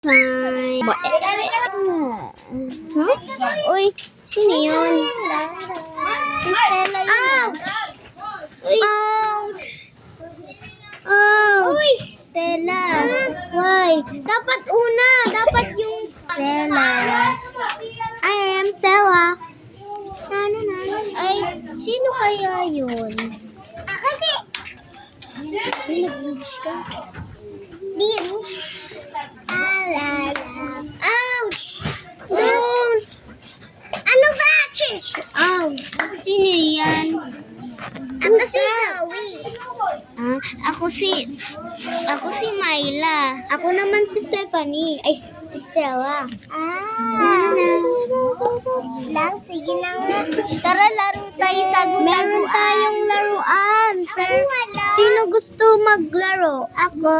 Hi. Uy, sino yun? Si Stella yun. Uy. Uy, Stella. Why? Dapat una. Dapat yung Stella. I am Stella. Ay, sino kaya yun? Kasi ay, mag-English ka. Ouch! Don't! Ano ba? Oh, sino yan? Ako si Zoe. Ako si Myla. Ako naman si Stephanie. Ay, si Stella. Sige na nga. Tara, laro tayo tagu-taguan. Meron tayong laruan. Sino gusto maglaro? Ako.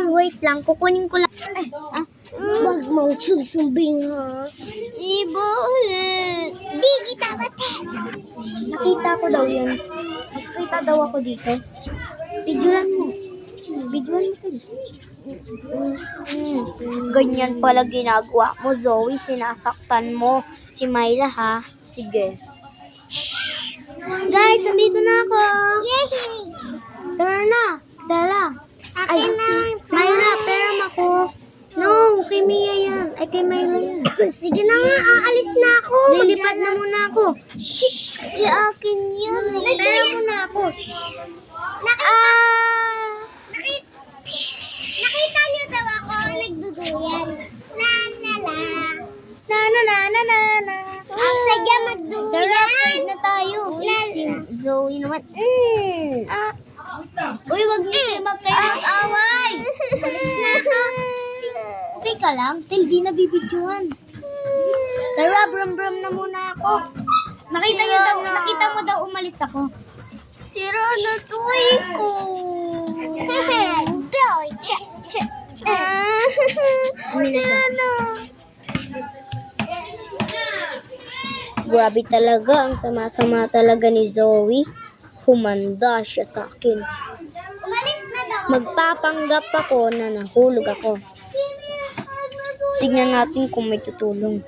Wait lang, kukunin ko lang. Wag mong susumbing, ha? Bakit? Di kita mati. Nakita ko daw yun. Nakita daw ako dito. Videoan mo. Videoan mo to. Ganyan pala ginagawa mo, Zoe. Sinasaktan mo si Myla, ha? Sige. Guys, andito na ako. Yay! Tara na. Dala. Ay, Myla, peram ako. No, kay Mia yan. Ay, kay Myla yan. Sige na nga, aalis na ako. Lilipad na muna ako. Shhh! Iakin yun. Pero muna ako. Nakita niyo daw ako nagduduyan. La la la. Na na na na na na. Sadya magduyan. Tara, trade na tayo. Si Zoe naman. Uy, wag niyo siya magkayo-away. Alis na. Okay ka lang? Till di nabibidyohan. Tara, brum-brum na muna ako. Nakita mo daw umalis ako. Sira na toy ko. Billy, check. Sira na. Grabe talaga. Ang sama-sama talaga ni Zoe. Humanda siya sa akin. Umalis na daw. Magpapanggap ako na nahulog ako. Tignan natin kung may tutulong.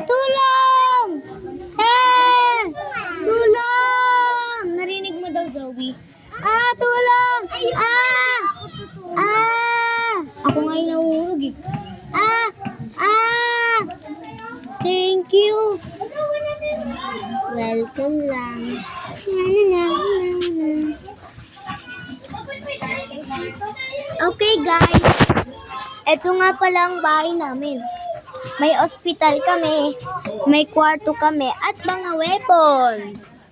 Tulong! Tulong! Narinig mo daw, Zoe? Tulong! Ako nga yung nahuhulog eh. Thank you. Welcome lang. Okay, guys. Ito nga pala ang bahay namin. May ospital kami, may kwarto kami, at mga weapons.